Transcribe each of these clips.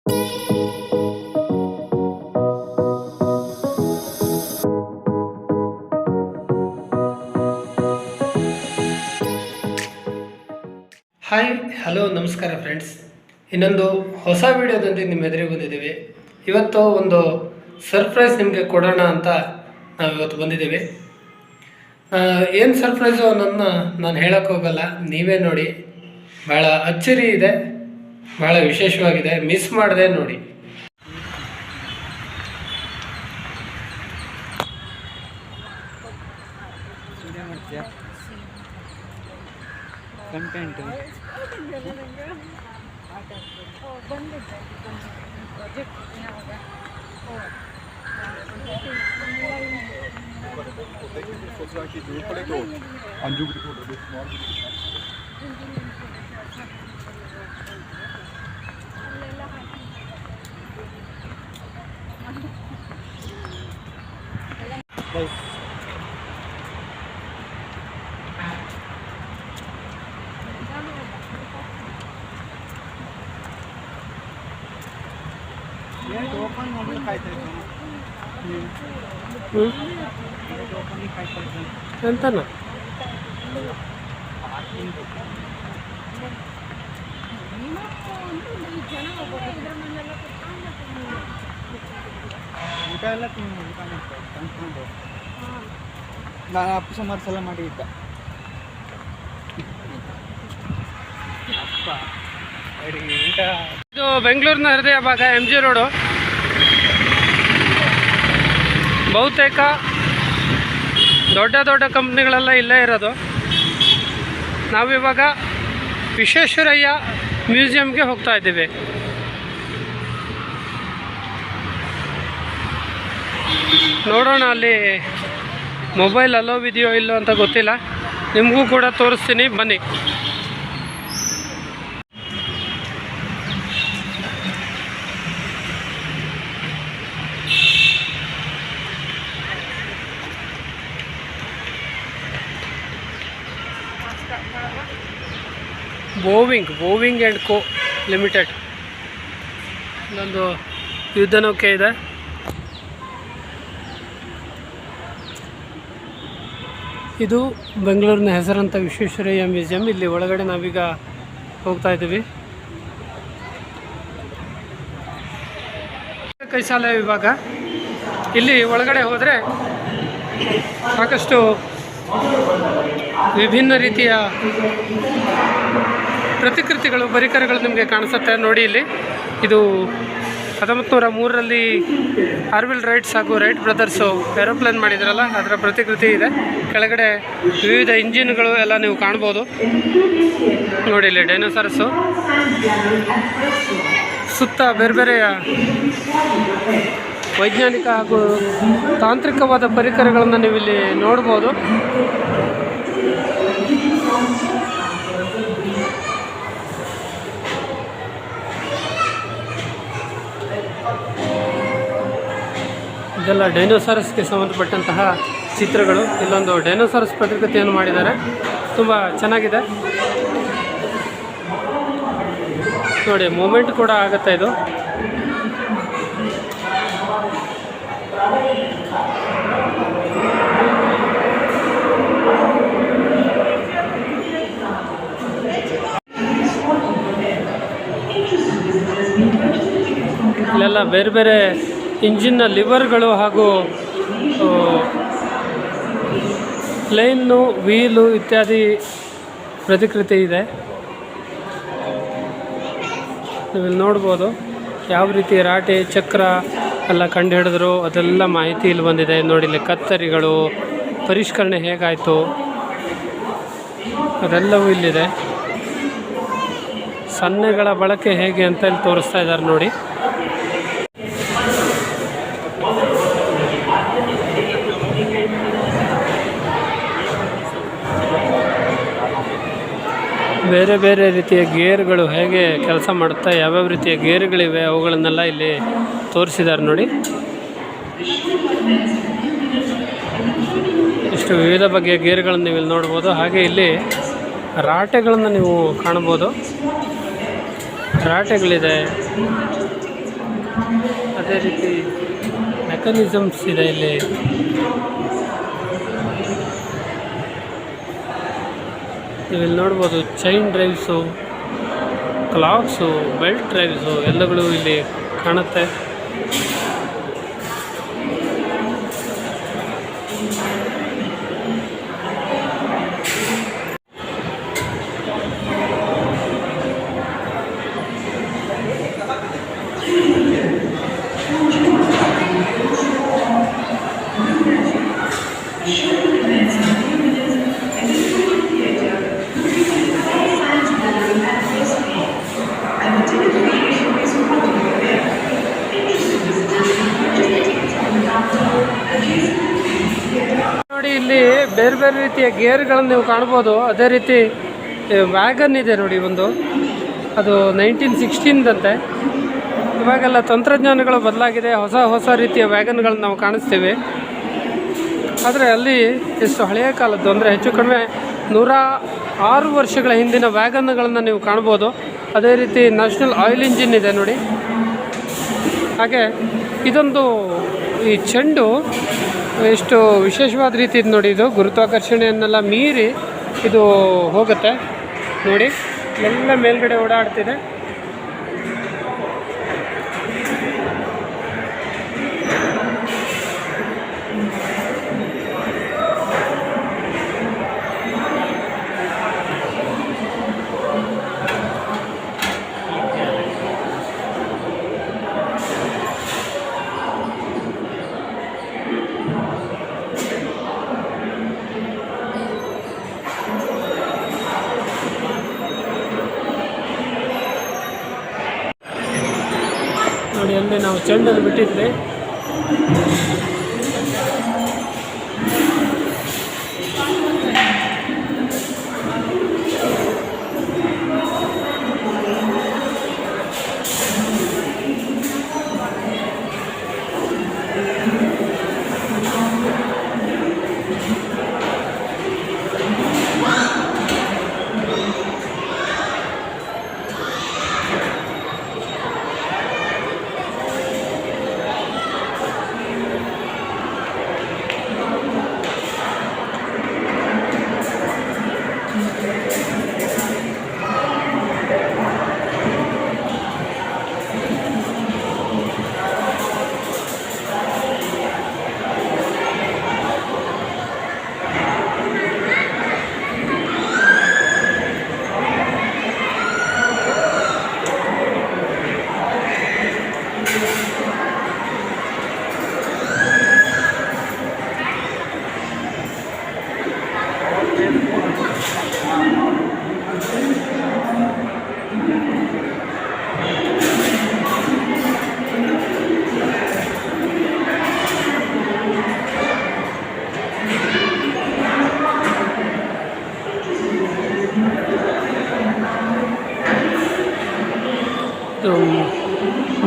Hi hello ನಮಸ್ಕಾರ friends, ಇನ್ನೊಂದು ಹೊಸ ವಿಡಿಯೋದೊಂದಿಗೆ ನಿಮ್ಮ ಎದುರಿಗೆ ಬಂದಿದ್ದೀವಿ. ಇವತ್ತು ಒಂದು ಸರ್ಪ್ರೈಸ್ ನಿಮಗೆ ಕೊಡೋಣ ಅಂತ ನಾವು ಇವತ್ತು ಬಂದಿದ್ದೀವಿ. ಏನು ಸರ್ಪ್ರೈಸು ಅನ್ನೋದನ್ನ ನಾನು ಹೇಳೋಕ್ಕೆ ಹೋಗಲ್ಲ, ನೀವೇ ನೋಡಿ. ಭಾಳ ಅಚ್ಚರಿ ಇದೆ, ಭಾಳ ವಿಶೇಷವಾಗಿದೆ, ಮಿಸ್ ಮಾಡದೆ ನೋಡಿ. ಕಂಟೆಂಟ್ सोसाइटी दूर पड़े तो अंजू की फोटो दे स्मॉल ये ओपन मोबाइल खाइते हैं ಎಂತನ ಊಟ ಎಲ್ಲ ಊಟ ಮಾಡ್ತಾರೆ ತಂದ್ಕೊಂಡು ನಾನು ಅಪ್ಪು ಸುಮಾರು ಸಲ ಮಾಡಿದ್ದ ಅಪ್ಪ ಊಟ. ಇದು ಬೆಂಗಳೂರಿನ ಹೃದಯ ಭಾಗ MG ರೋಡು. ಬಹುತೇಕ ದೊಡ್ಡ ದೊಡ್ಡ ಕಂಪ್ನಿಗಳೆಲ್ಲ ಇಲ್ಲೇ ಇರೋದು. ನಾವಿವಾಗ ವಿಶ್ವೇಶ್ವರಯ್ಯ ಮ್ಯೂಸಿಯಂಗೆ ಹೋಗ್ತಾ ಇದ್ದೀವಿ. ನೋಡೋಣ ಅಲ್ಲಿ ಮೊಬೈಲ್ ಅಲೋವ್ ಇದೆಯೋ ಇಲ್ಲೋ ಅಂತ ಗೊತ್ತಿಲ್ಲ, ನಿಮಗೂ ಕೂಡ ತೋರಿಸ್ತೀನಿ ಬನ್ನಿ. ಬೋವಿಂಗ್ ಆ್ಯಂಡ್ ಕೋ ಲಿಮಿಟೆಡ್ ಇಲ್ಲೊಂದು ಯುದ್ಧ ನೌಕೆ ಇದೆ. ಇದು ಬೆಂಗಳೂರಿನ ಹೆಸರಂತ ವಿಶ್ವೇಶ್ವರಯ್ಯ ಮ್ಯೂಸಿಯಂ. ಇಲ್ಲಿ ಒಳಗಡೆ ನಾವೀಗ ಹೋಗ್ತಾ ಇದ್ದೀವಿ. ಕೈಸಾಲೆ ವಿಭಾಗ. ಇಲ್ಲಿ ಒಳಗಡೆ ಹೋದರೆ ಸಾಕಷ್ಟು ವಿಭಿನ್ನ ರೀತಿಯ ಪ್ರತಿಕೃತಿಗಳು, ಪರಿಕರಗಳು ನಿಮಗೆ ಕಾಣಿಸುತ್ತೆ ನೋಡಿ. ಇಲ್ಲಿ ಇದು 1903ರಲ್ಲಿ ಆರ್ವಿಲ್ ರೈಟ್ಸ್ ಹಾಗೂ ರೈಟ್ ಬ್ರದರ್ಸು ಏರೋಪ್ಲೇನ್ ಮಾಡಿದ್ರಲ್ಲ, ಅದರ ಪ್ರತಿಕೃತಿ ಇದೆ. ಕೆಳಗಡೆ ವಿವಿಧ ಇಂಜಿನ್ಗಳು ಎಲ್ಲ ನೀವು ಕಾಣ್ಬೋದು ನೋಡಿ. ಇಲ್ಲಿ ಡೈನೋಸಾರಸ್ಸು, ಸುತ್ತ ಬೇರೆ ಬೇರೆಯ ವೈಜ್ಞಾನಿಕ ಹಾಗೂ ತಾಂತ್ರಿಕವಾದ ಪರಿಕರಗಳನ್ನು ನೀವು ಇಲ್ಲಿ ನೋಡ್ಬೋದು. ಇದೆಲ್ಲ ಡೈನೋಸಾರಸ್ಗೆ ಸಂಬಂಧಪಟ್ಟಂತಹ ಚಿತ್ರಗಳು. ಇಲ್ಲೊಂದು ಡೈನೋಸಾರಸ್ ಪ್ರತಿಕೃತಿಯನ್ನು ಮಾಡಿದ್ದಾರೆ, ತುಂಬ ಚೆನ್ನಾಗಿದೆ ನೋಡಿ. ಮೂಮೆಂಟ್ ಕೂಡ ಆಗುತ್ತೆ ಇದು. ಇಲ್ಲೆಲ್ಲ ಬೇರೆ ಬೇರೆ ಇಂಜಿನ್ನ ಲಿವರ್ಗಳು ಹಾಗೂ ಪ್ಲೇನ್ನು, ವೀಲು ಇತ್ಯಾದಿ ಪ್ರತಿಕೃತಿ ಇದೆ. ನೀವಿಲ್ಲಿ ನೋಡ್ಬೋದು ಯಾವ ರೀತಿ ರಾಟೆ, ಚಕ್ರ ಎಲ್ಲ ಕಂಡು ಹಿಡಿದ್ರು ಅದೆಲ್ಲ ಮಾಹಿತಿ ಇಲ್ಲಿ ಬಂದಿದೆ ನೋಡಿ. ಇಲ್ಲಿ ಕತ್ತರಿಗಳು, ಪರಿಷ್ಕರಣೆ ಹೇಗಾಯಿತು ಅದೆಲ್ಲವೂ ಇಲ್ಲಿದೆ. ಸನ್ನೆಗಳ ಬಳಕೆ ಹೇಗೆ ಅಂತ ಇಲ್ಲಿ ತೋರಿಸ್ತಾ ಇದ್ದಾರೆ ನೋಡಿ. ಬೇರೆ ಬೇರೆ ರೀತಿಯ ಗೇರ್ಗಳು ಹೇಗೆ ಕೆಲಸ ಮಾಡುತ್ತಾ, ಯಾವ್ಯಾವ ರೀತಿಯ ಗೇರ್ಗಳಿವೆ ಅವುಗಳನ್ನೆಲ್ಲ ಇಲ್ಲಿ ತೋರಿಸಿದ್ದಾರೆ ನೋಡಿ. ಇಷ್ಟು ವಿವಿಧ ಬಗೆಯ ಗೇರ್ಗಳನ್ನು ನೀವು ಇಲ್ಲಿ ನೋಡ್ಬೋದು. ಹಾಗೆ ಇಲ್ಲಿ ರಾಟೆಗಳನ್ನು ನೀವು ಕಾಣ್ಬೋದು. ರಾಟೆಗಳಿದೆ, ಅದೇ ರೀತಿ ಮೆಕ್ಯಾನಿಸಮ್ಸ್ ಇದೆ ಇಲ್ಲಿ. ನೀವಿಲ್ಲಿ ನೋಡ್ಬೋದು ಚೈನ್ ಡ್ರೈವ್ಸು, ಕ್ಲಾಕ್ಸು, ಬೆಲ್ಟ್ ಡ್ರೈವ್ಸು ಎಲ್ಲಗಳು ಇಲ್ಲಿ ಕಾಣುತ್ತೆ. ನೋಡಿ ಇಲ್ಲಿ ಬೇರೆ ಬೇರೆ ರೀತಿಯ ಗೇರ್ಗಳನ್ನು ನೀವು ಕಾಣ್ಬೋದು. ಅದೇ ರೀತಿ ವ್ಯಾಗನ್ ಇದೆ ನೋಡಿ ಒಂದು, ಅದು 1916 ಇವಾಗೆಲ್ಲ ತಂತ್ರಜ್ಞಾನಗಳು ಬದಲಾಗಿದೆ, ಹೊಸ ಹೊಸ ರೀತಿಯ ವ್ಯಾಗನ್ಗಳನ್ನ ನಾವು ಕಾಣಿಸ್ತೀವಿ. ಆದರೆ ಅಲ್ಲಿ ಎಷ್ಟು ಹಳೆಯ ಕಾಲದ್ದು ಅಂದರೆ ಹೆಚ್ಚು ಕಡಿಮೆ 106 ವರ್ಷಗಳ ಹಿಂದಿನ ವ್ಯಾಗನ್ಗಳನ್ನು ನೀವು ಕಾಣ್ಬೋದು. ಅದೇ ರೀತಿ ನ್ಯಾಷನಲ್ ಆಯಿಲ್ ಇಂಜಿನ್ ಇದೆ ನೋಡಿ. ಹಾಗೆ ಇದೊಂದು ಈ ಚೆಂಡು ಎಷ್ಟು ವಿಶೇಷವಾದ ರೀತಿ ಇದೆ ನೋಡಿ. ಇದು ಗುರುತ್ವಾಕರ್ಷಣೆಯನ್ನೆಲ್ಲ ಮೀರಿ ಇದು ಹೋಗುತ್ತೆ ನೋಡಿ, ಎಲ್ಲ ಮೇಲ್ಗಡೆ ಓಡಾಡ್ತಿದೆ. ನೋಡಿ ಅಲ್ಲಿ ನಾವು ಚೆಂಡನ್ನು ಬಿಟ್ಟಿದ್ವಿ.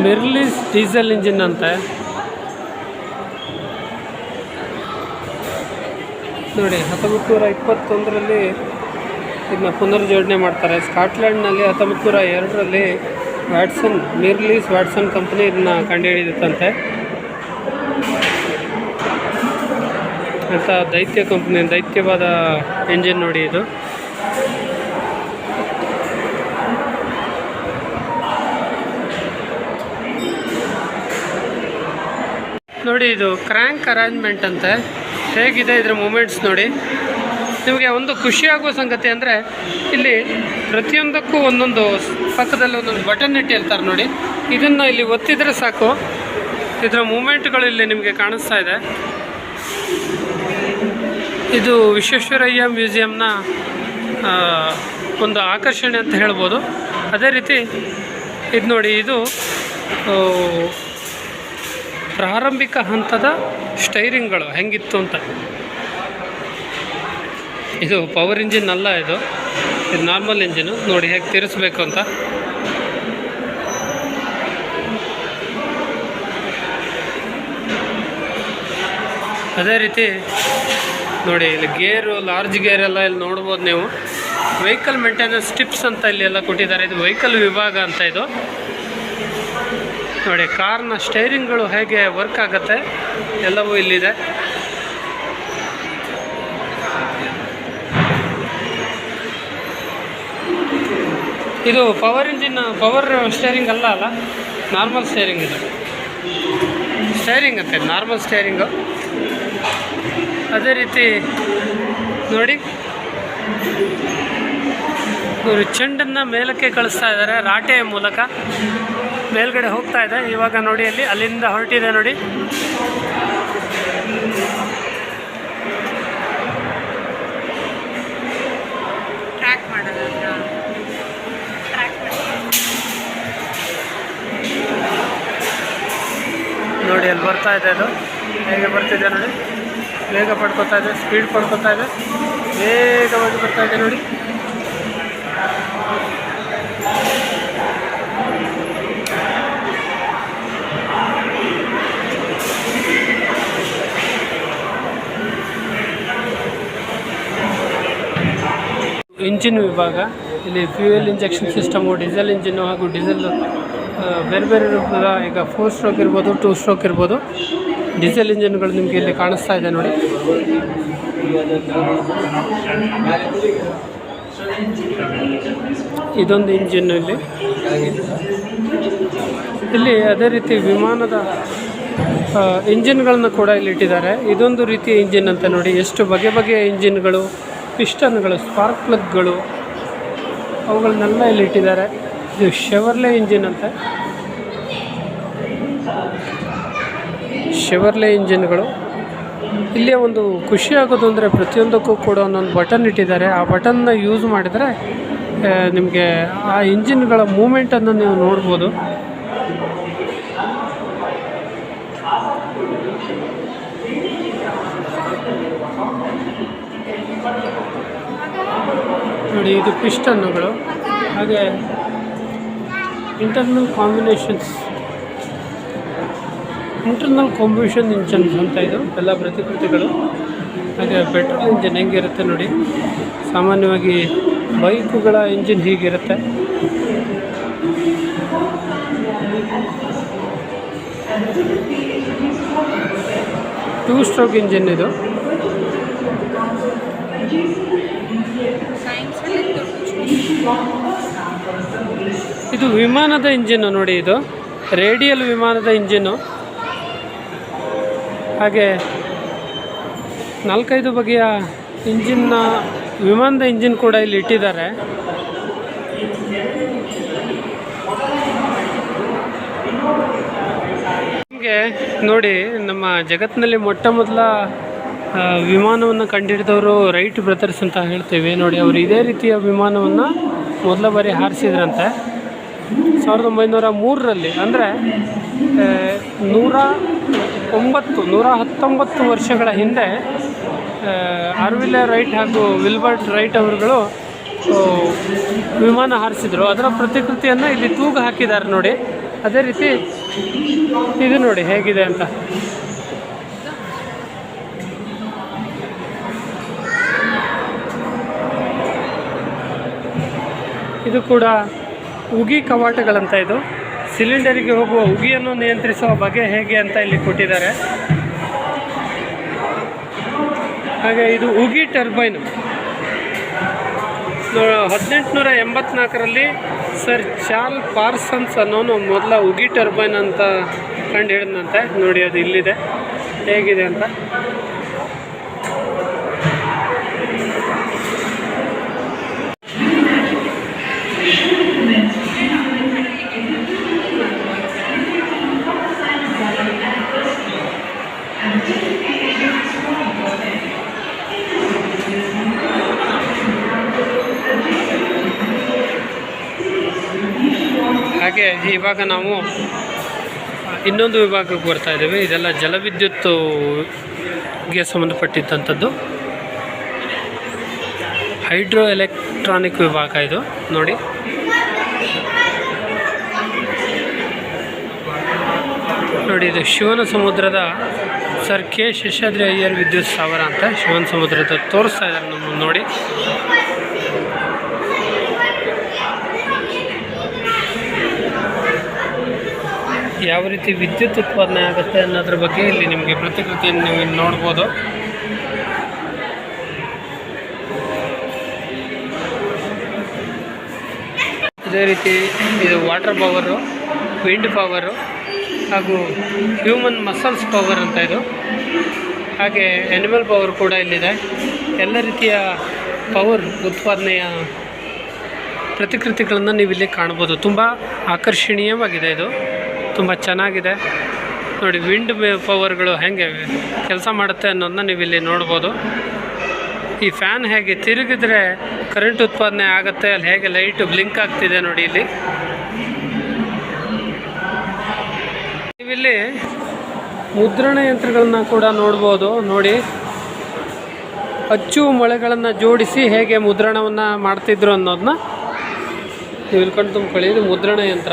ಮಿರ್ಲಿಸ್ ಡೀಸೆಲ್ ಇಂಜಿನ್ ಅಂತೆ ನೋಡಿ. 1921 ಇದನ್ನ ಪುನರ್ಜೋಡಣೆ ಮಾಡ್ತಾರೆ. ಸ್ಕಾಟ್ಲೆಂಡ್ನಲ್ಲಿ 1902 ಮಿರ್ಲಿಸ್ ವ್ಯಾಟ್ಸನ್ ಕಂಪ್ನಿ ಇದನ್ನ ಕಂಡುಹಿಡಿದಿತ್ತಂತೆ ಅಂತ. ದೈತ್ಯ ಕಂಪ್ನಿ, ದೈತ್ಯವಾದ ಇಂಜಿನ್ ನೋಡಿ ಇದು. ನೋಡಿ ಇದು ಕ್ರ್ಯಾಂಕ್ ಅರೇಂಜ್ಮೆಂಟ್ ಅಂತೆ. ಹೇಗಿದೆ ಇದರ ಮೂಮೆಂಟ್ಸ್ ನೋಡಿ. ನಿಮಗೆ ಒಂದು ಖುಷಿಯಾಗುವ ಸಂಗತಿ ಅಂದರೆ ಇಲ್ಲಿ ಪ್ರತಿಯೊಂದಕ್ಕೂ ಒಂದೊಂದು ಪಕ್ಕದಲ್ಲಿ ಒಂದೊಂದು ಬಟನ್ ಇಟ್ಟಿರ್ತಾರೆ ನೋಡಿ. ಇದನ್ನು ಇಲ್ಲಿ ಒತ್ತಿದರೆ ಸಾಕು, ಇದರ ಮೂಮೆಂಟ್ಗಳು ಇಲ್ಲಿ ನಿಮಗೆ ಕಾಣಿಸ್ತಾ ಇದೆ. ಇದು ವಿಶ್ವೇಶ್ವರಯ್ಯ ಮ್ಯೂಸಿಯಂನ ಒಂದು ಆಕರ್ಷಣೆ ಅಂತ ಹೇಳ್ಬೋದು. ಅದೇ ರೀತಿ ಇದು ನೋಡಿ, ಇದು ಪ್ರಾರಂಭಿಕ ಹಂತದ ಸ್ಟೈರಿಂಗ್ಗಳು ಹೆಂಗಿತ್ತು ಅಂತ. ಇದು ಪವರ್ ಇಂಜಿನ್ ಅಲ್ಲ, ಇದು ನಾರ್ಮಲ್ ಇಂಜಿನು. ನೋಡಿ ಹೇಗೆ ತಿರ್ಸ್ಬೇಕು ಅಂತ. ಅದೇ ರೀತಿ ನೋಡಿ ಇಲ್ಲಿ ಗೇರು, ಲಾರ್ಜ್ ಗೇರ್ ಎಲ್ಲ ಇಲ್ಲಿ ನೋಡ್ಬೋದು ನೀವು. ವೆಹಿಕಲ್ ಮೇಂಟೆನೆನ್ಸ್ ಟಿಪ್ಸ್ ಅಂತ ಇಲ್ಲಿ ಎಲ್ಲ ಕೊಟ್ಟಿದ್ದಾರೆ. ಇದು ವೆಹಿಕಲ್ ವಿಭಾಗ ಅಂತ ಇದು. ನೋಡಿ ಕಾರ್ನ ಸ್ಟೇರಿಂಗ್ಗಳು ಹೇಗೆ ವರ್ಕ್ ಆಗುತ್ತೆ ಎಲ್ಲವೂ ಇಲ್ಲಿದೆ. ಇದು ಪವರ್ ಇಂಜಿನ್, ಪವರ್ ಸ್ಟೇರಿಂಗ್ ಅಲ್ಲ, ನಾರ್ಮಲ್ ಸ್ಟೇರಿಂಗ್ ಇದು. ಸ್ಟೇರಿಂಗ್ ಅಂತೆ, ನಾರ್ಮಲ್ ಸ್ಟೇರಿಂಗು. ಅದೇ ರೀತಿ ನೋಡಿ, ಇವರು ಚೆಂಡನ್ನು ಮೇಲಕ್ಕೆ ಕಳಿಸ್ತಾ ಇದ್ದಾರೆ ರಾಟೆಯ ಮೂಲಕ. ಮೇಲ್ಗಡೆ ಹೋಗ್ತಾ ಇದೆ ಇವಾಗ ನೋಡಿ, ಅಲ್ಲಿಂದ ಹೊರಟಿದೆ ನೋಡಿ. ನೋಡಿ ಅಲ್ಲಿ ಬರ್ತಾ ಇದೆ, ಅದು ಹೇಗೆ ಬರ್ತಿದೆ ನೋಡಿ. ವೇಗ ಪಡ್ಕೊತಾ ಇದೆ, ಸ್ಪೀಡ್ ಪಡ್ಕೊತಾ ಇದೆ, ವೇಗವಾಗಿ ಬರ್ತಾ ಇದೆ ನೋಡಿ. ಇಂಜಿನ್ ವಿಭಾಗ, ಇಲ್ಲಿ fuel injection system, diesel engine ಹಾಗೂ ಡೀಸೆಲ್ ಬೇರೆ ಬೇರೆ ರೂಪದ, ಈಗ 4 ಸ್ಟ್ರೋಕ್ ಇರ್ಬೋದು, 2 ಸ್ಟ್ರೋಕ್ ಇರ್ಬೋದು, ಡೀಸೆಲ್ ಇಂಜಿನ್ಗಳು ನಿಮಗೆ ಇಲ್ಲಿ ಕಾಣಿಸ್ತಾ ಇದೆ ನೋಡಿ. ಇದೊಂದು ಇಂಜಿನ್ ಇಲ್ಲಿ ಅದೇ ರೀತಿ ವಿಮಾನದ ಇಂಜಿನ್ಗಳನ್ನು ಕೂಡ ಇಲ್ಲಿ ಇಟ್ಟಿದ್ದಾರೆ. ಇದೊಂದು ರೀತಿಯ ಇಂಜಿನ್ ಅಂತ ನೋಡಿ, ಎಷ್ಟು ಬಗೆ ಬಗೆಯ ಇಂಜಿನ್ಗಳು, ಪಿಸ್ಟನ್ಗಳು, ಸ್ಪಾರ್ಕ್ ಪ್ಲಗ್ಗಳು, ಅವುಗಳನ್ನೆಲ್ಲ ಇಲ್ಲಿ ಇಟ್ಟಿದ್ದಾರೆ. ಇದು ಶೆವರ್ಲೆ ಇಂಜಿನ್ ಅಂತ, ಶೆವರ್ಲೆ ಇಂಜಿನ್ಗಳು. ಇಲ್ಲೇ ಒಂದು ಖುಷಿ ಆಗೋದು ಅಂದರೆ ಪ್ರತಿಯೊಂದಕ್ಕೂ ಕೂಡ ಒಂದೊಂದು ಬಟನ್ ಇಟ್ಟಿದ್ದಾರೆ. ಆ ಬಟನ್ನ ಯೂಸ್ ಮಾಡಿದರೆ ನಿಮಗೆ ಆ ಇಂಜಿನ್ಗಳ ಮೂಮೆಂಟನ್ನು ನೀವು ನೋಡ್ಬೋದು. ನೋಡಿ, ಇದು ಪಿಸ್ಟನ್ನುಗಳು. ಹಾಗೆ ಇಂಟರ್ನಲ್ ಕಾಂಬಿನೇಷನ್ ಇಂಜನ್ಸ್ ಅಂತ ಇದು ಎಲ್ಲ ಪ್ರತಿಕೃತಿಗಳು. ಹಾಗೆ ಪೆಟ್ರೋಲ್ ಇಂಜಿನ್ ಹೆಂಗಿರುತ್ತೆ ನೋಡಿ, ಸಾಮಾನ್ಯವಾಗಿ ಬೈಕುಗಳ ಇಂಜಿನ್ ಹೀಗಿರುತ್ತೆ. ಟೂ ಸ್ಟ್ರೋಕ್ ಇಂಜಿನ್ ಇದು. ಇದು ವಿಮಾನದ ಇಂಜಿನ್ನು ನೋಡಿ, ಇದು ರೇಡಿಯಲ್ ವಿಮಾನದ ಇಂಜಿನ್ನು. ಹಾಗೆ 4-5 ಬಗೆಯ ವಿಮಾನದ ಇಂಜಿನ್ ಕೂಡ ಇಲ್ಲಿ ಇಟ್ಟಿದ್ದಾರೆ. ನಿಮಗೆ ನೋಡಿ, ನಮ್ಮ ಜಗತ್ತಿನಲ್ಲಿ ಮೊಟ್ಟ ಮೊದಲ ವಿಮಾನವನ್ನು ಕಂಡುಹಿಡಿದವರು ರೈಟ್ ಬ್ರದರ್ಸ್ ಅಂತ ಹೇಳ್ತೀವಿ ನೋಡಿ. ಅವರು ಇದೇ ರೀತಿಯ ವಿಮಾನವನ್ನು ಮೊದಲ ಬಾರಿ ಹಾರಿಸಿದ್ರಂತೆ 1903ರಲ್ಲಿ. ಅಂದರೆ 119 ವರ್ಷಗಳ ಹಿಂದೆ ಆರ್ವಿಲೆ ರೈಟ್ ಹಾಗೂ ವಿಲ್ಬರ್ಟ್ ರೈಟ್ ಅವರುಗಳು ವಿಮಾನ ಹಾರಿಸಿದರು. ಅದರ ಪ್ರತಿಕೃತಿಯನ್ನು ಇಲ್ಲಿ ತೂಗು ಹಾಕಿದ್ದಾರೆ ನೋಡಿ. ಅದೇ ರೀತಿ ಇದು ನೋಡಿ ಹೇಗಿದೆ ಅಂತ. ಇದು ಕೂಡ ಉಗಿ ಕವಾಟಗಳಂತ. ಇದು ಸಿಲಿಂಡರಿಗೆ ಹೋಗುವ ಉಗಿಯನ್ನು ನಿಯಂತ್ರಿಸುವ ಬಗೆ ಹೇಗೆ ಅಂತ ಇಲ್ಲಿ ಕೊಟ್ಟಿದ್ದಾರೆ. ಹಾಗೆ ಇದು ಉಗಿ ಟರ್ಬೈನು. 1884ರಲ್ಲಿ ಸರ್ ಚಾರ್ಲ್ ಪಾರ್ಸನ್ಸ್ ಅನ್ನೋನು ಮೊದಲ ಉಗಿ ಟರ್ಬೈನ್ ಅಂತ ಕಂಡು ಹಿಡಿದಂತೆ. ನೋಡಿ ಅದು ಇಲ್ಲಿದೆ ಹೇಗಿದೆ ಅಂತ. ಹಾಗೆ ಇವಾಗ ನಾವು ಇನ್ನೊಂದು ವಿಭಾಗಕ್ಕೆ ಬರ್ತಾ ಇದ್ದೇವೆ. ಇದೆಲ್ಲ ಜಲವಿದ್ಯುತ್ಗೆ ಸಂಬಂಧಪಟ್ಟಿದ್ದಂಥದ್ದು. ಹೈಡ್ರೋ ಎಲೆಕ್ಟ್ರಾನಿಕ್ ವಿಭಾಗ ಇದು ನೋಡಿ. ನೋಡಿ, ಇದು ಶಿವನ ಸಮುದ್ರದ ಸರ್ ಕೆ ಶೇಷಾದ್ರಿ ಅಯ್ಯರ್ ವಿದ್ಯುತ್ ಸ್ಥಾವರ ಅಂತ ಶಿವನ ಸಮುದ್ರದ ತೋರಿಸ್ತಾ ಇದ್ದಾರೆ ನಮ್ಮನ್ನು ನೋಡಿ. ಯಾವ ರೀತಿ ವಿದ್ಯುತ್ ಉತ್ಪಾದನೆ ಆಗುತ್ತೆ ಅನ್ನೋದ್ರ ಬಗ್ಗೆ ಇಲ್ಲಿ ನಿಮಗೆ ಪ್ರತಿಕೃತಿಯನ್ನು ನೀವು ಇಲ್ಲಿ ನೋಡ್ಬೋದು. ಅದೇ ರೀತಿ ಇದು ವಾಟರ್ ಪವರು, ವಿಂಡ್ ಪವರು ಹಾಗೂ ಹ್ಯೂಮನ್ ಮಸಲ್ಸ್ ಪವರ್ ಅಂತ ಇದು. ಹಾಗೆ ಆ್ಯನಿಮಲ್ ಪವರ್ ಕೂಡ ಇಲ್ಲಿದೆ. ಎಲ್ಲ ರೀತಿಯ ಪವರ್ ಉತ್ಪಾದನೆಯ ಪ್ರತಿಕೃತಿಗಳನ್ನು ನೀವು ಇಲ್ಲಿ ಕಾಣ್ಬೋದು. ತುಂಬ ಆಕರ್ಷಣೀಯವಾಗಿದೆ, ಇದು ತುಂಬ ಚೆನ್ನಾಗಿದೆ ನೋಡಿ. ವಿಂಡ್ ಪವರ್ಗಳು ಹೇಗೆ ಕೆಲಸ ಮಾಡುತ್ತೆ ಅನ್ನೋದನ್ನ ನೀವು ಇಲ್ಲಿ ನೋಡ್ಬೋದು. ಈ ಫ್ಯಾನ್ ಹೇಗೆ ತಿರುಗಿದ್ರೆ ಕರೆಂಟ್ ಉತ್ಪಾದನೆ ಆಗುತ್ತೆ, ಅಲ್ಲಿ ಹೇಗೆ ಲೈಟ್ ಬ್ಲಿಂಕ್ ಆಗ್ತಿದೆ ನೋಡಿ ಇಲ್ಲಿ. ನೀವಿಲ್ಲಿ ಮುದ್ರಣ ಯಂತ್ರಗಳನ್ನ ಕೂಡ ನೋಡ್ಬೋದು ನೋಡಿ. ಅಚ್ಚು ಮೊಳೆಗಳನ್ನು ಜೋಡಿಸಿ ಹೇಗೆ ಮುದ್ರಣವನ್ನು ಮಾಡ್ತಿದ್ರು ಅನ್ನೋದನ್ನ ನೀವು ಇಲ್ಲಿ ಕಣ್ಣು ತುಂಬ್ಕೊಳ್ಳಿ. ಇದು ಮುದ್ರಣ ಯಂತ್ರ.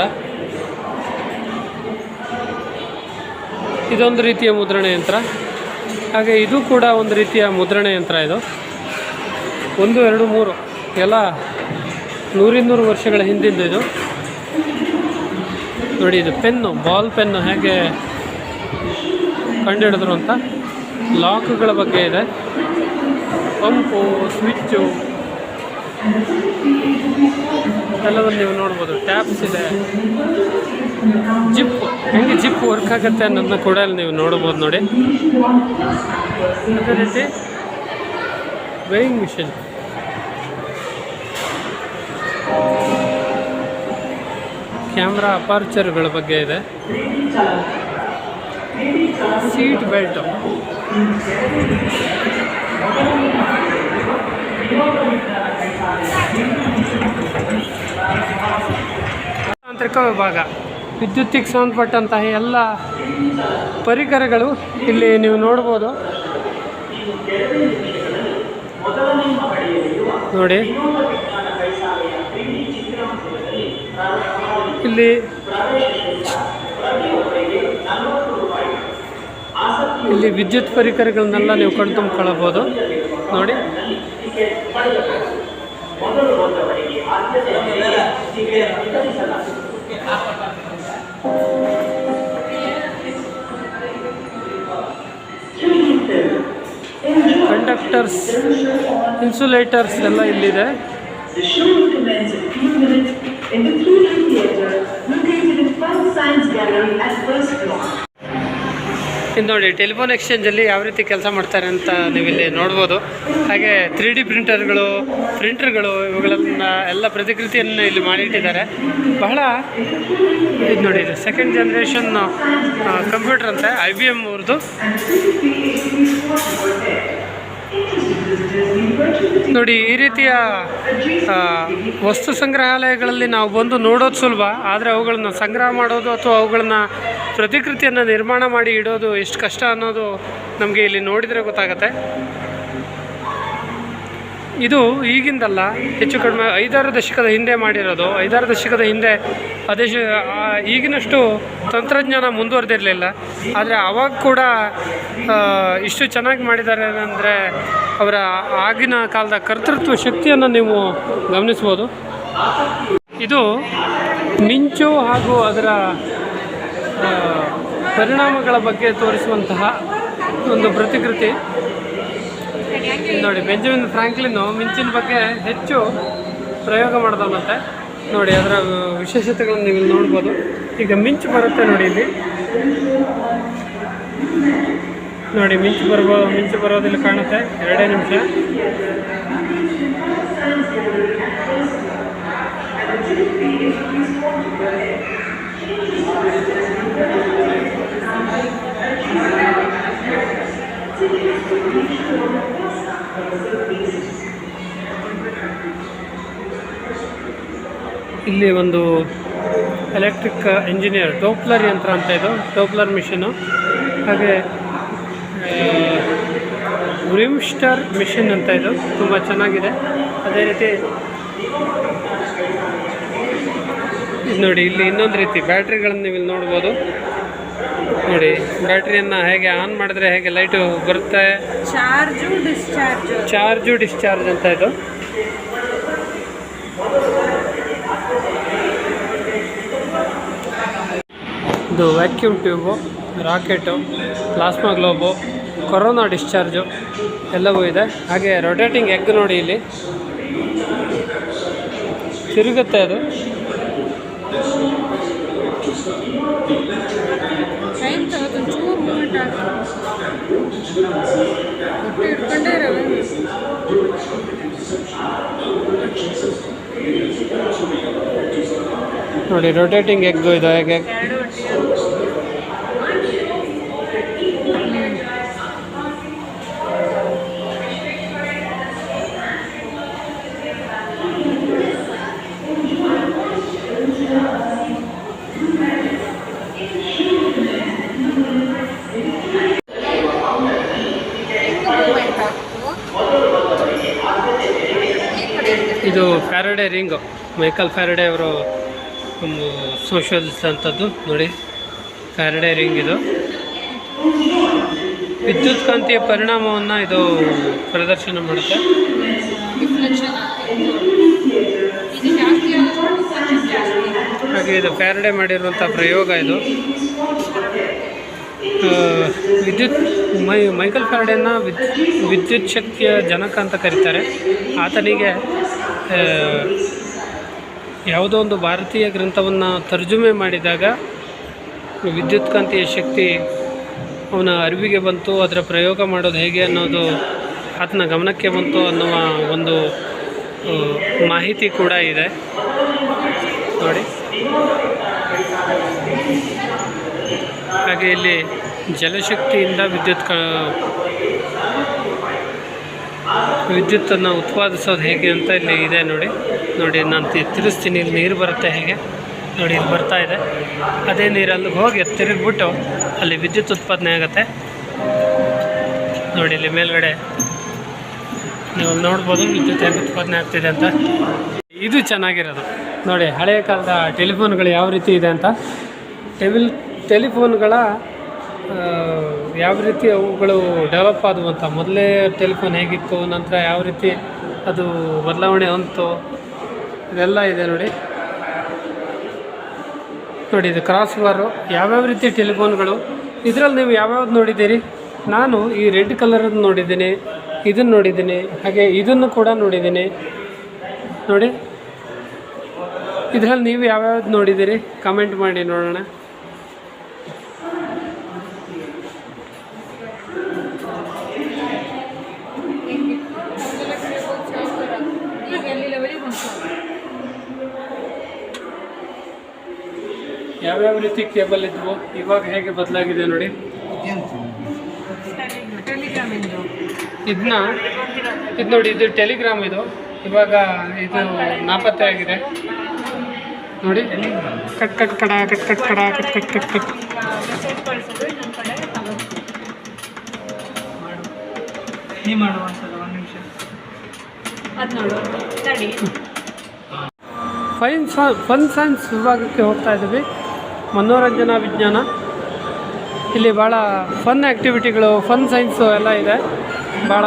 ಇದೊಂದು ರೀತಿಯ ಮುದ್ರಣ ಯಂತ್ರ. ಹಾಗೆ ಇದು ಕೂಡ ಒಂದು ರೀತಿಯ ಮುದ್ರಣ ಯಂತ್ರ. ಇದು 1, 2, 3 ಎಲ್ಲ 100 ವರ್ಷಗಳ ಹಿಂದಿಂದು ಇದು ನೋಡಿ. ಇದು ಪೆನ್ನು, ಬಾಲ್ ಪೆನ್ನು ಹೇಗೆ ಕಂಡುಹಿಡಿದ್ರು ಅಂತ. ಲಾಕ್ಗಳ ಬಗ್ಗೆ ಇದೆ, ಪಂಪು, ಸ್ವಿಚ್ಚು ಎಲ್ಲವನ್ನು ನೀವು ನೋಡ್ಬೋದು. ಟ್ಯಾಪ್ಸ್ ಇದೆ, ಜಿಪ್ಪು ಹೆಂಗೆ ಜಿಪ್ ವರ್ಕ್ ಆಗುತ್ತೆ ಅನ್ನೋದನ್ನ ಕೂಡ ಅಲ್ಲಿ ನೀವು ನೋಡ್ಬೋದು ನೋಡಿ. ಅದೇ ರೀತಿ ವೇಯಿಂಗ್ ಮಿಷಿನ್, ಕ್ಯಾಮ್ರಾ ಅಪಾರ್ಚರ್ಗಳ ಬಗ್ಗೆ ಇದೆ, ಸೀಟ್ ಬೆಲ್ಟು, ತಾಂತ್ರಿಕ ವಿಭಾಗ, ವಿದ್ಯುತ್ತಿಗೆ ಸಂಬಂಧಪಟ್ಟಂತಹ ಎಲ್ಲ ಪರಿಕರಗಳು ಇಲ್ಲಿ ನೀವು ನೋಡ್ಬೋದು ನೋಡಿ. ಇಲ್ಲಿ ವಿದ್ಯುತ್ ಪರಿಕರಗಳನ್ನೆಲ್ಲ ನೀವು ಕಣ್ತುಂಬ್ಕೊಳ್ಳಬಹುದು ನೋಡಿ. ಕಂಡಕ್ಟರ್ಸ್, ಇನ್ಸುಲೇಟರ್ಸ್ ಎಲ್ಲ ಇಲ್ಲಿದೆ. ಇದು ನೋಡಿ, ಟೆಲಿಫೋನ್ ಎಕ್ಸ್ಚೇಂಜಲ್ಲಿ ಯಾವ ರೀತಿ ಕೆಲಸ ಮಾಡ್ತಾರೆ ಅಂತ ನೀವಿಲ್ಲಿ ನೋಡ್ಬೋದು. ಹಾಗೆ 3D ಪ್ರಿಂಟರ್ಗಳು, ಇವುಗಳನ್ನು ಎಲ್ಲ ಪ್ರತಿಕೃತಿಯನ್ನು ಇಲ್ಲಿ ಮಾಡಿಟ್ಟಿದ್ದಾರೆ. ಬಹಳ ಇದು ನೋಡಿ, ಇದು 2nd ಜನರೇಷನ್ ಕಂಪ್ಯೂಟರ್ ಅಂತೆ, IBM ಅವ್ರದ್ದು ನೋಡಿ. ಈ ರೀತಿಯ ವಸ್ತು ಸಂಗ್ರಹಾಲಯಗಳಲ್ಲಿ ನಾವು ಬಂದು ನೋಡೋದು ಸುಲಭ, ಆದರೆ ಅವುಗಳನ್ನ ಸಂಗ್ರಹ ಮಾಡೋದು ಅಥವಾ ಅವುಗಳನ್ನ ಪ್ರತಿಕೃತಿಯನ್ನು ನಿರ್ಮಾಣ ಮಾಡಿ ಇಡೋದು ಎಷ್ಟು ಕಷ್ಟ ಅನ್ನೋದು ನಮಗೆ ಇಲ್ಲಿ ನೋಡಿದರೆ ಗೊತ್ತಾಗುತ್ತೆ. ಇದು ಈಗಿಂದಲ್ಲ, ಹೆಚ್ಚು ಕಡಿಮೆ 5-6 ದಶಕದ ಹಿಂದೆ ಮಾಡಿರೋದು. 5-6 ದಶಕದ ಹಿಂದೆ ಈಗಿನಷ್ಟು ತಂತ್ರಜ್ಞಾನ ಮುಂದುವರೆದಿರಲಿಲ್ಲ, ಆದರೆ ಆವಾಗ ಕೂಡ ಇಷ್ಟು ಚೆನ್ನಾಗಿ ಮಾಡಿದ್ದಾರೆ ಅಂದರೆ ಅವರ ಆಗಿನ ಕಾಲದ ಕರ್ತೃತ್ವ ಶಕ್ತಿಯನ್ನು ನೀವು ಗಮನಿಸ್ಬೋದು. ಇದು ಮಿಂಚು ಹಾಗೂ ಅದರ ಪರಿಣಾಮಗಳ ಬಗ್ಗೆ ತೋರಿಸುವಂತಹ ಒಂದು ಪ್ರತಿಕೃತಿ ನೋಡಿ. ಬೆಂಜಮಿನ್ ಫ್ರಾಂಕ್ಲಿನ್ನು ಮಿಂಚಿನ ಬಗ್ಗೆ ಹೆಚ್ಚು ಪ್ರಯೋಗ ಮಾಡಿದವಂತೆ ನೋಡಿ. ಅದರ ವಿಶೇಷತೆಗಳನ್ನು ನೀವು ನೋಡ್ಬೋದು. ಈಗ ಮಿಂಚು ಬರುತ್ತೆ ನೋಡಿ, ಇಲ್ಲಿ ನೋಡಿ ಮಿಂಚು ಬರೋದಿಲ್ಲ ಕಾಣುತ್ತೆ. 2 ನಿಮಿಷ. ಇಲ್ಲಿ ಒಂದು ಎಲೆಕ್ಟ್ರಿಕ್ ಇಂಜಿನಿಯರ್ ಡೋಪ್ಲರ್ ಯಂತ್ರ ಅಂತ, ಇದು ಡೋಪ್ಲರ್ ಮಿಷಿನು. ಹಾಗೆ ಬ್ರಿಮ್ಸ್ಟರ್ ಮಿಷಿನ್ ಅಂತ, ಇದು ತುಂಬ ಚೆನ್ನಾಗಿದೆ. ಅದೇ ರೀತಿ ಇದು ನೋಡಿ, ಇಲ್ಲಿ ಇನ್ನೊಂದು ರೀತಿ ಬ್ಯಾಟ್ರಿಗಳನ್ನು ನೀವು ಇಲ್ಲಿ ನೋಡ್ಬೋದು ನೋಡಿ. ಬ್ಯಾಟ್ರಿಯನ್ನು ಹೇಗೆ ಆನ್ ಮಾಡಿದ್ರೆ ಹೇಗೆ ಲೈಟು ಬರುತ್ತೆ, ಚಾರ್ಜು ಡಿಸ್ಚಾರ್ಜ್ ಅಂತ ಇದು. ಇದು vacuum tube, rocket, plasma globe, corona discharge ಎಲ್ಲವೂ ಇದೆ. ಹಾಗೆ ರೊಟೇಟಿಂಗ್ ಎಗ್ ನೋಡಿ, ಇಲ್ಲಿ ತಿರುಗುತ್ತೆ ಅದು. ನೋಡಿ ರೊಟೇಟಿಂಗ್ ಎಗ್ಗು ಇದು ಹೇಗೆ ಇದು ಫ್ಯಾರಡೆ ರಿಂಗು, ಮೈಕಲ್ ಫ್ಯಾರಡೆ ಅವರು ಒಂದು ಸಂಶೋಧಿಸಿದಂಥದ್ದು ನೋಡಿ. ಫ್ಯಾರಡೆ ರಿಂಗ್ ಇದು ವಿದ್ಯುತ್ ಕಾಂತಿಯ ಪರಿಣಾಮವನ್ನು ಇದು ಪ್ರದರ್ಶನ ಮಾಡುತ್ತೆ. ಹಾಗೆ ಇದು ಫ್ಯಾರಡೆ ಮಾಡಿರುವಂಥ ಪ್ರಯೋಗ ಇದು. ಮೈಕಲ್ ಫ್ಯಾರಡೆನ ವಿದ್ಯುತ್ ಶಕ್ತಿಯ ಜನಕ ಅಂತ ಕರೀತಾರೆ. ಆತನಿಗೆ ಯಾವುದೋ ಒಂದು ಭಾರತೀಯ ಗ್ರಂಥವನ್ನು ತರ್ಜುಮೆ ಮಾಡಿದಾಗ ವಿದ್ಯುತ್ ಕಾಂತಿಯ ಶಕ್ತಿ ಅವನ ಅರಿವಿಗೆ ಬಂತು. ಅದರ ಪ್ರಯೋಗ ಮಾಡೋದು ಹೇಗೆ ಅನ್ನೋದು ಆತನ ಗಮನಕ್ಕೆ ಬಂತು ಅನ್ನುವ ಒಂದು ಮಾಹಿತಿ ಕೂಡ ಇದೆ ನೋಡಿ. ಹಾಗೆ ಇಲ್ಲಿ ಜಲಶಕ್ತಿಯಿಂದ ವಿದ್ಯುತ್ತನ್ನು ಉತ್ಪಾದಿಸೋದು ಹೇಗೆ ಅಂತ ಇಲ್ಲಿ ಇದೆ ನೋಡಿ. ನಾನು ತಿರುಗಿಸ್ತೀನಿ, ಇಲ್ಲಿ ನೀರು ಬರುತ್ತೆ ಹೇಗೆ ನೋಡಿ, ಇಲ್ಲಿ ಬರ್ತಾ ಇದೆ. ಅದೇ ನೀರಲ್ಲಿ ಹೋಗಿ ತಿರುಗಿಬಿಟ್ಟು ಅಲ್ಲಿ ವಿದ್ಯುತ್ ಉತ್ಪಾದನೆ ಆಗುತ್ತೆ ನೋಡಿ. ಇಲ್ಲಿ ಮೇಲ್ಗಡೆ ನೀವು ನೋಡ್ಬೋದು ವಿದ್ಯುತ್ ಹೇಗೆ ಉತ್ಪಾದನೆ ಆಗ್ತಿದೆ ಅಂತ. ಇದು ಚೆನ್ನಾಗಿರೋದು ನೋಡಿ, ಹಳೆಯ ಕಾಲದ ಟೆಲಿಫೋನ್ಗಳು ಯಾವ ರೀತಿ ಇದೆ ಅಂತ. ಟೆಲಿಫೋನ್ಗಳ ಯಾವ ರೀತಿ ಅವುಗಳು ಡೆವಲಪ್ ಆದವು ಅಂತ. ಮೊದಲೇ ಟೆಲಿಫೋನ್ ಹೇಗಿತ್ತು, ನಂತರ ಯಾವ ರೀತಿ ಅದು ಬದಲಾವಣೆ ಹೊಂದಿತು, ಇದೆಲ್ಲ ಇದೆ ನೋಡಿ. ಇದು ಕ್ರಾಸ್ ಬಾರು, ಯಾವ್ಯಾವ ರೀತಿ ಟೆಲಿಫೋನ್ಗಳು. ಇದರಲ್ಲಿ ನೀವು ಯಾವ್ಯಾವ್ದು ನೋಡಿದ್ದೀರಿ? ನಾನು ಈ ರೆಡ್ ಕಲರದ್ದು ನೋಡಿದ್ದೀನಿ, ಇದನ್ನು ನೋಡಿದ್ದೀನಿ, ಹಾಗೆ ಇದನ್ನು ಕೂಡ ನೋಡಿದ್ದೀನಿ ನೋಡಿ. ಇದರಲ್ಲಿ ನೀವು ಯಾವ್ಯಾವ್ದು ನೋಡಿದ್ದೀರಿ ಕಮೆಂಟ್ ಮಾಡಿ ನೋಡೋಣ. ಯಾವ್ಯಾವ ರೀತಿ ಕೇಬಲ್ ಇದ್ವು, ಇವಾಗ ಹೇಗೆ ಬದಲಾಗಿದೆ ನೋಡಿ. ಇದು ನೋಡಿ, ಇದು ಟೆಲಿಗ್ರಾಮ್. ಇದು ಇವಾಗ ಇದು ನಾಪತ್ತೆ ಆಗಿದೆ ನೋಡಿ. ಕಟ್ ಕಟ್ ಕಡ ಕಟ್ ಕಟ್ ಕಡ cut cut cut cut. Fun science ವಿಭಾಗಕ್ಕೆ ಹೋಗ್ತಾ ಇದ್ದೀವಿ. ಮನೋರಂಜನಾ ವಿಜ್ಞಾನ. ಇಲ್ಲಿ ಭಾಳ ಫನ್ ಆ್ಯಕ್ಟಿವಿಟಿಗಳು, ಫನ್ ಸೈನ್ಸು ಎಲ್ಲ ಇದೆ. ಭಾಳ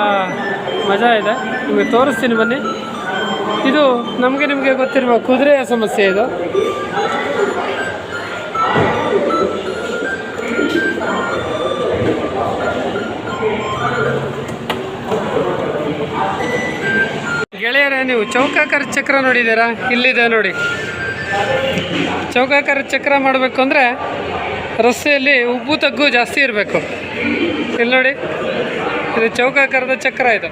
ಮಜಾ ಇದೆ. ನಿಮಗೆ ತೋರಿಸ್ತೀನಿ ಬನ್ನಿ. ಇದು ನಿಮಗೆ ಗೊತ್ತಿರುವ ಕುದುರೆಯ ಸಮಸ್ಯೆ. ಇದು ಗೆಳೆಯರೇ, ನೀವು ಚೌಕಾಕಾರ ಚಕ್ರ ನೋಡಿದ್ದೀರಾ? ಇಲ್ಲಿದೆ ನೋಡಿ. ಚೌಕಾಕಾರ ಚಕ್ರ ಮಾಡಬೇಕು ಅಂದರೆ ರಸ್ತೆಯಲ್ಲಿ ಉಬ್ಬು ತಗ್ಗು ಜಾಸ್ತಿ ಇರಬೇಕು. ಇಲ್ಲಿ ನೋಡಿ, ಇದು ಚೌಕಾಕಾರದ ಚಕ್ರ. ಇದು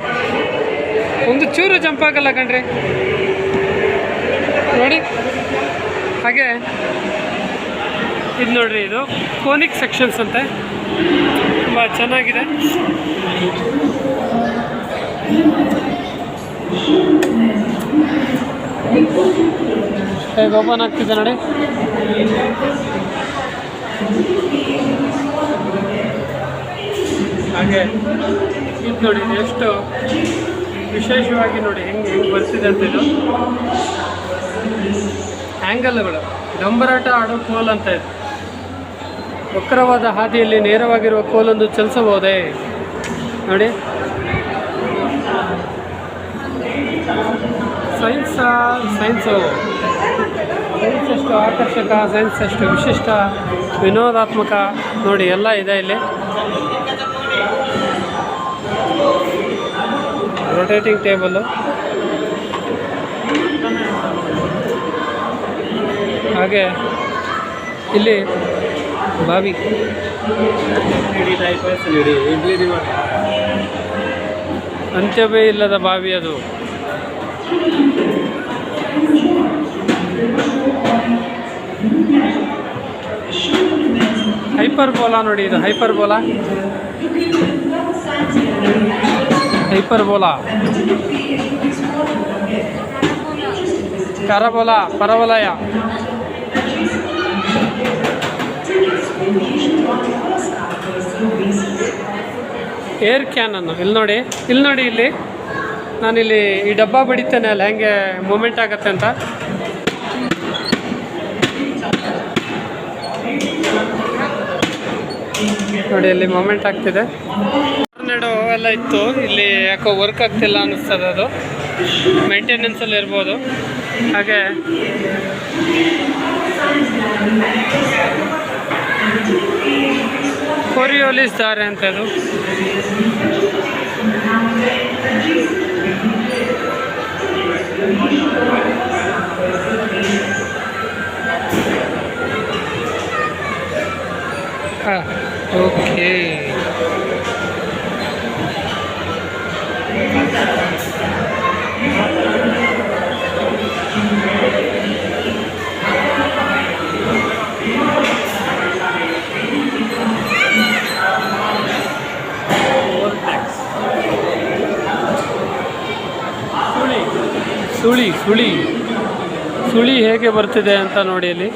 ಒಂದು ಚೂರು ಜಂಪ್ ಆಗಲ್ಲ ಕಣ್ರಿ ನೋಡಿ. ಹಾಗೆ ಇದು ನೋಡ್ರಿ, ಇದು ಕೋನಿಕ್ ಸೆಕ್ಷನ್ಸ್ ಅಂತೆ, ತುಂಬ ಚೆನ್ನಾಗಿದೆ. ಹೇಗೆ ಓಪನ್ ಆಗ್ತಿದೆ ನೋಡಿ. ಹಾಗೆ ಇದು ನೋಡಿ, ಎಷ್ಟು ವಿಶೇಷವಾಗಿ ನೋಡಿ ಹೆಂಗೆ ಬರ್ತಿದೆ ಅಂತ. ಇದು ಆ್ಯಂಗಲ್ಗಳು, ಡಂಬರಾಟ ಆಡೋ ಕೋಲ್ ಅಂತ. ಇದು ವಕ್ರವಾದ ಹಾದಿಯಲ್ಲಿ ನೇರವಾಗಿರುವ ಕೋಲೊಂದು ಚಲಿಸಬಹುದೇ ನೋಡಿ. ಸೈನ್ಸ್ ಎಷ್ಟು ಆಕರ್ಷಕ, ಸೈನ್ಸ್ ಎಷ್ಟು ವಿಶಿಷ್ಟ, ವಿನೋದಾತ್ಮಕ ನೋಡಿ ಎಲ್ಲ ಇದೆ ಇಲ್ಲಿ. ರೊಟೇಟಿಂಗ್ ಟೇಬಲು, ಹಾಗೆ ಇಲ್ಲಿ ಬಾವಿ, ಅಂತ್ಯವೇ ಇಲ್ಲದ ಬಾವಿ ಅದು. ಹೈಪರ್ಬೋಲಾ ನೋಡಿ, ಇದು ಹೈಪರ್ಬೋಲಾ, ಕರಬೋಲಾ, ಪರವಲಯ, ಏರ್ ಕ್ಯಾನನ್ನು ಇಲ್ಲಿ ನೋಡಿ ಇಲ್ಲಿ ನಾನಿಲ್ಲಿ ಈ ಡಬ್ಬ ಬಡಿತೇನೆ ಅಲ್ಲ, ಹೆಂಗೆ ಮೂಮೆಂಟ್ ಆಗುತ್ತೆ ಅಂತ. ನೋಡಿ ಇಲ್ಲಿ ಮೂಮೆಂಟ್ ಆಗ್ತಿದೆ. ಟೊರ್ನೆಡೋ ಎಲ್ಲ ಇತ್ತು, ಇಲ್ಲಿ ಯಾಕೋ ವರ್ಕ್ ಆಗ್ತಿಲ್ಲ ಅನ್ನಿಸ್ತದೆ, ಅದು ಮೇಂಟೆನೆನ್ಸಲ್ಲಿ ಇರ್ಬೋದು. ಹಾಗೆ ಕೊರಿಯೋಲಿಸ್ ದಾರೆ ಅಂತ ಇದು. ಹಾಂ, ಓಕೆ. ಸುಳಿ ಹೇಗೆ ಬರ್ತಿದೆ ಅಂತ ನೋಡಿ ಅಲ್ಲಿ.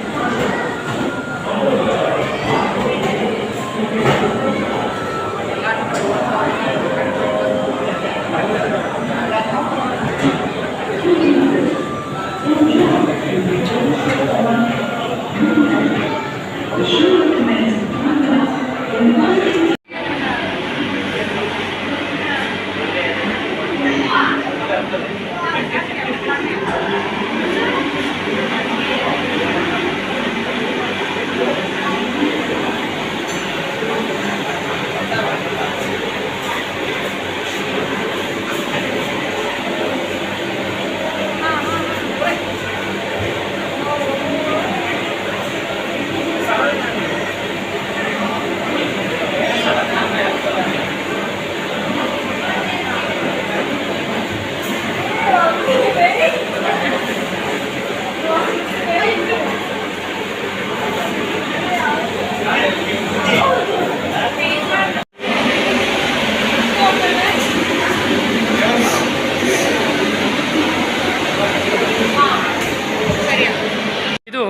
ಇದು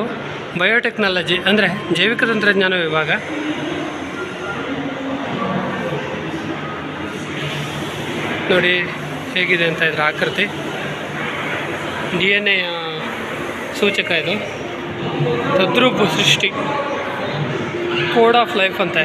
ಬಯೋಟೆಕ್ನಾಲಜಿ ಅಂದರೆ ಜೈವಿಕ ತಂತ್ರಜ್ಞಾನ ವಿಭಾಗ. ನೋಡಿ ಹೇಗಿದೆ ಅಂತ ಇದ್ರ ಆಕೃತಿ. DNA ಸೂಚಕ ಇದು. ತದ್ರೂಪ ಸೃಷ್ಟಿ, ಕೋಡ್ ಆಫ್ ಲೈಫ್ ಅಂತ.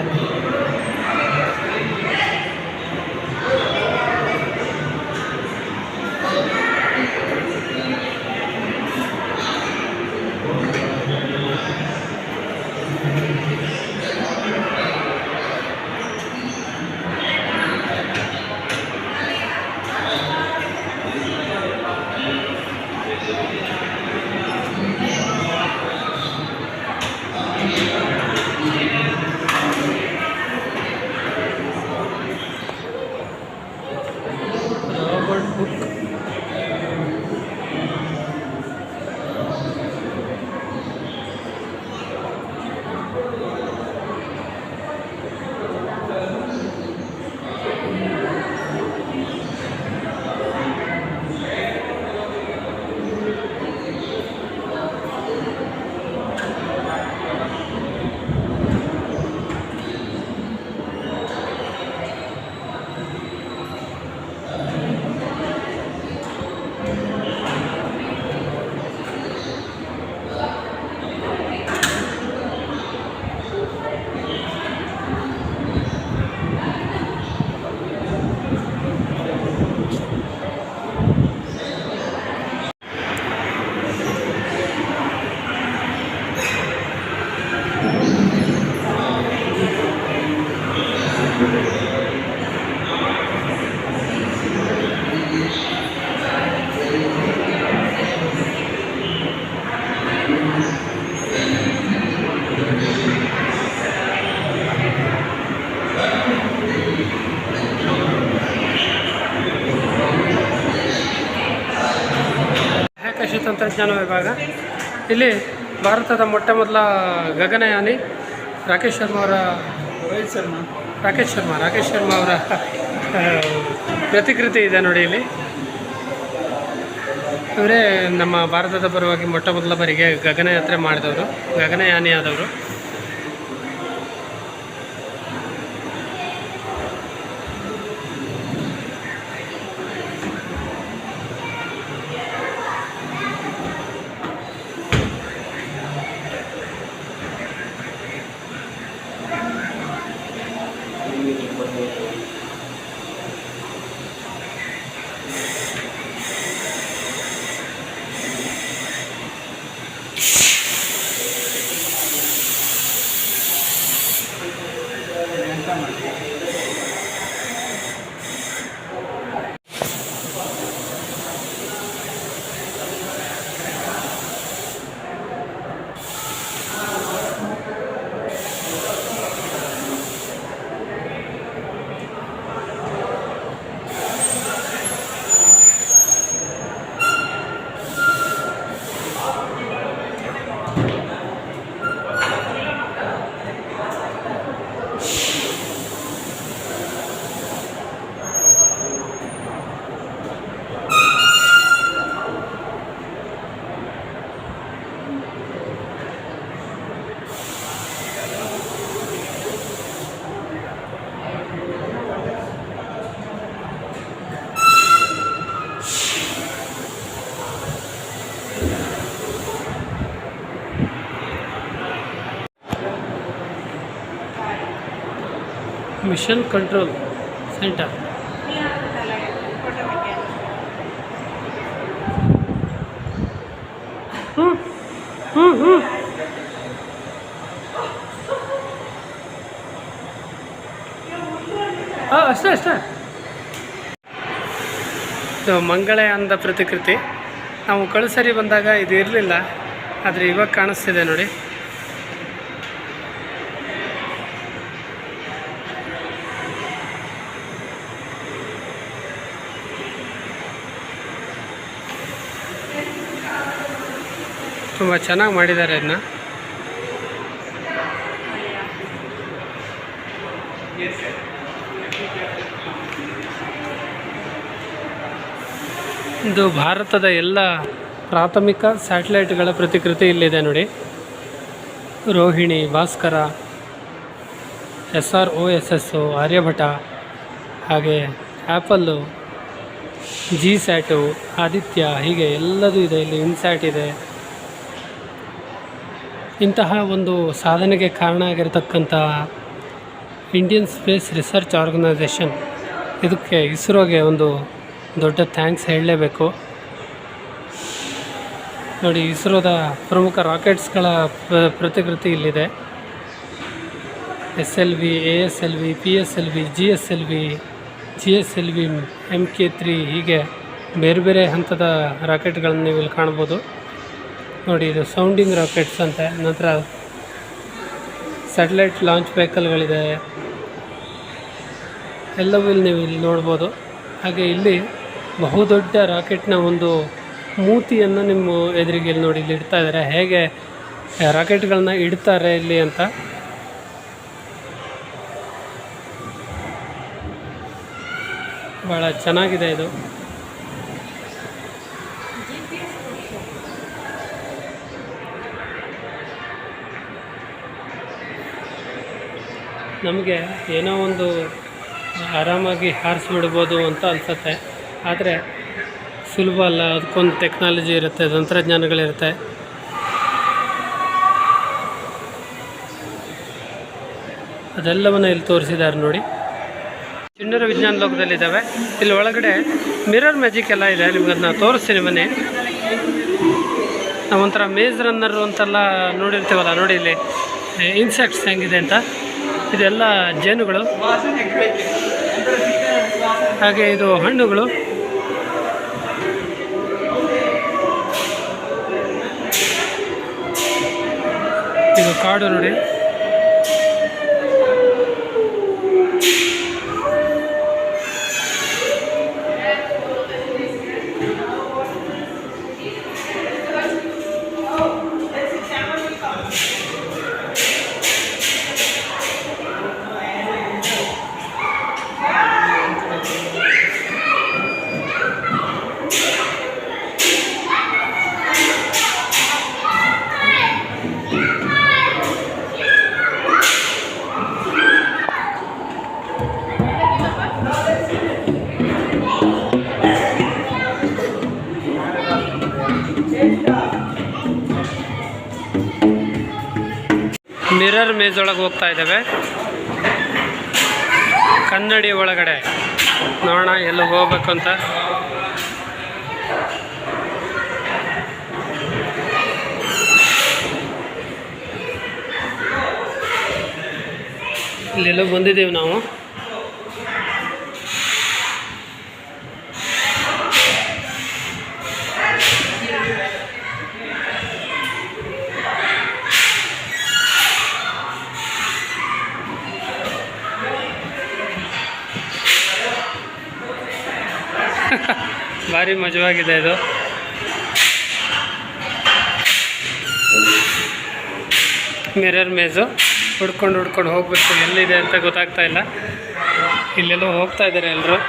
ತಂತ್ರಜ್ಞಾನ ವಿಭಾಗ. ಇಲ್ಲಿ ಭಾರತದ ಮೊಟ್ಟ ಮೊದಲ ಗಗನಯಾನಿ ರಾಕೇಶ್ ಶರ್ಮಾ ಅವರ ಪ್ರತಿಕೃತಿ ಇದೆ ನೋಡಿ. ಇಲ್ಲಿ ಇವರೇ ನಮ್ಮ ಭಾರತದ ಪರವಾಗಿ ಮೊಟ್ಟ ಮೊದಲ ಬಾರಿಗೆ ಗಗನಯಾತ್ರೆ ಮಾಡಿದವರು, ಗಗನಯಾನಿ ಆದವರು. Mission control centre. ಅಷ್ಟೇ ಇದು ಮಂಗಳಯಾನದ ಪ್ರತಿಕೃತಿ. ನಾವು ಕಳಿಸರಿ ಬಂದಾಗ ಇದು ಇರಲಿಲ್ಲ, ಆದರೆ ಇವಾಗ ಕಾಣಿಸ್ತಿದೆ ನೋಡಿ. ತುಂಬ ಚೆನ್ನಾಗಿ ಮಾಡಿದ್ದಾರೆ ಇದನ್ನ. ಇದು ಭಾರತದ ಎಲ್ಲ ಪ್ರಾಥಮಿಕ ಸ್ಯಾಟಲೈಟ್ಗಳ ಪ್ರತಿಕೃತಿ ಇಲ್ಲಿದೆ ನೋಡಿ. ರೋಹಿಣಿ, ಭಾಸ್ಕರ, SROSS, ಆರ್ಯಭಟ, ಹಾಗೆ ಆ್ಯಪಲ್ಲು, GSAT, ಆದಿತ್ಯ, ಹೀಗೆ ಎಲ್ಲದೂ ಇದೆ. ಇಲ್ಲಿ ಇನ್ಸ್ಯಾಟ್ ಇದೆ. ಇಂತಹ ಒಂದು ಸಾಧನೆಗೆ ಕಾರಣ ಆಗಿರತಕ್ಕಂಥ ಇಂಡಿಯನ್ ಸ್ಪೇಸ್ ರಿಸರ್ಚ್ ಆರ್ಗನೈಸೇಷನ್, ಇದಕ್ಕೆ ಇಸ್ರೋಗೆ ಒಂದು ದೊಡ್ಡ ಥ್ಯಾಂಕ್ಸ್ ಹೇಳಲೇಬೇಕು ನೋಡಿ. ಇಸ್ರೋದ ಪ್ರಮುಖ ರಾಕೆಟ್ಸ್ಗಳ ಪ್ರತಿಕೃತಿ ಇಲ್ಲಿದೆ. SLV, ASLV, PSLV, GSLV, MK3, ಹೀಗೆ ಬೇರೆ ಬೇರೆ ಹಂತದ ರಾಕೆಟ್ಗಳನ್ನು ನೀವು ಇಲ್ಲಿ ಕಾಣ್ಬೋದು ನೋಡಿ. ಇದು ಸೌಂಡಿಂಗ್ ರಾಕೆಟ್ಸ್ ಅಂತ. ನಂತರ ಸ್ಯಾಟಲೈಟ್ ಲಾಂಚ್ ವೆಹಿಕಲ್ಗಳಿದೆ, ಎಲ್ಲವೂ ಇಲ್ಲಿ ನೀವು ಇಲ್ಲಿ ನೋಡ್ಬೋದು. ಹಾಗೆ ಇಲ್ಲಿ ಬಹುದೊಡ್ಡ ರಾಕೆಟ್ನ ಒಂದು ಮೂತಿಯನ್ನು ನಿಮ್ಮ ಎದುರಿಗೆ ಇಲ್ಲಿ ನೋಡಿ ಇಲ್ಲಿ ಇಡ್ತಾ ಇದ್ದಾರೆ. ಹೇಗೆ ರಾಕೆಟ್ಗಳನ್ನ ಇಡ್ತಾರೆ ಇಲ್ಲಿ ಅಂತ. ಭಾಳ ಚೆನ್ನಾಗಿದೆ ಇದು. ನಮಗೆ ಏನೋ ಒಂದು ಆರಾಮಾಗಿ ಹಾರಿಸ್ಬಿಡ್ಬೋದು ಅಂತ ಅನಿಸುತ್ತೆ, ಆದರೆ ಸುಲಭ ಅಲ್ಲ. ಅದಕ್ಕೊಂದು ಟೆಕ್ನಾಲಜಿ ಇರುತ್ತೆ, ತಂತ್ರಜ್ಞಾನಗಳಿರುತ್ತೆ. ಅದೆಲ್ಲವನ್ನು ಇಲ್ಲಿ ತೋರಿಸಿದ್ದಾರೆ ನೋಡಿ. ಚಿಣ್ಣರ ವಿಜ್ಞಾನ ಲೋಕದಲ್ಲಿದ್ದಾವೆ. ಇಲ್ಲಿ ಒಳಗಡೆ ಮಿರರ್ ಮ್ಯಾಜಿಕ್ ಎಲ್ಲ ಇದೆ. ನಿಮ್ಗೆ ಅದನ್ನ ತೋರಿಸ್ತೀನಿ ಬನ್ನಿ. ನಾವೊಂಥರ ಮೇಜ್ ರನ್ನರು ಅಂತೆಲ್ಲ ನೋಡಿರ್ತೀವಲ್ಲ ನೋಡಿ. ಇಲ್ಲಿ ಇನ್ಸೆಕ್ಟ್ಸ್ ಹೆಂಗಿದೆ ಅಂತ. ಇದೆಲ್ಲ ಜೇನುಗಳು, ಹಾಗೆ ಇದು ಹಣ್ಣುಗಳು. ಇದು ಕಾಡು ನೋಡಿ. ಮಿರರ್ ಮೇಜ್ ಒಳಗೆ ಹೋಗ್ತಾ ಇದ್ದಾವೆ. ಕನ್ನಡಿ ಒಳಗಡೆ ನೋಡೋಣ ಎಲ್ಲಿ ಹೋಗ್ಬೇಕು ಅಂತ. ಇಲ್ಲೆಲ್ಲೋ ಬಂದಿದ್ದೀವಿ ನಾವು. ಭಾರಿ ಮಜವಾಗಿದೆ ಇದು. ಮಿರರ್ ಮೇಜು ಹುಡ್ಕೊಂಡು ಹೋಗ್ಬೇಕು, ಎಲ್ಲಿದೆ ಅಂತ ಗೊತ್ತಾಗ್ತಾ ಇಲ್ಲ. ಇಲ್ಲೆಲ್ಲೋ ಹೋಗ್ತಾ ಇದ್ದಾರೆ ಎಲ್ಲರೂ.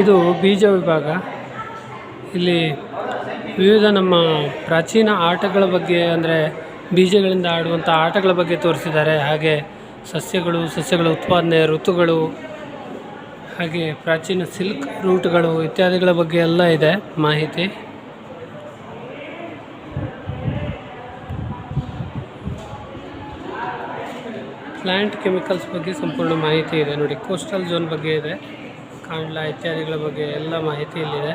ಇದು ಬೀಜ ವಿಭಾಗ. ಇಲ್ಲಿ ವಿವಿಧ ನಮ್ಮ ಪ್ರಾಚೀನ ಆಟಗಳ ಬಗ್ಗೆ, ಅಂದರೆ ಬೀಜಗಳಿಂದ ಆಡುವಂಥ ಆಟಗಳ ಬಗ್ಗೆ ತೋರಿಸಿದ್ದಾರೆ. ಹಾಗೆ ಸಸ್ಯಗಳ ಉತ್ಪಾದನೆ, ಋತುಗಳು, ಹಾಗೆ ಪ್ರಾಚೀನ ಸಿಲ್ಕ್ ರೂಟ್ಗಳು ಇತ್ಯಾದಿಗಳ ಬಗ್ಗೆ ಎಲ್ಲ ಇದೆ ಮಾಹಿತಿ. ಪ್ಲ್ಯಾಂಟ್ ಕೆಮಿಕಲ್ಸ್ ಬಗ್ಗೆ ಸಂಪೂರ್ಣ ಮಾಹಿತಿ ಇದೆ ನೋಡಿ. ಕೋಸ್ಟಲ್ ಝೋನ್ ಬಗ್ಗೆ ಇದೆ, ಕಾಂಡ್ಲಾ ಇತ್ಯಾದಿಗಳ ಬಗ್ಗೆ ಎಲ್ಲ ಮಾಹಿತಿ ಇಲ್ಲಿದೆ.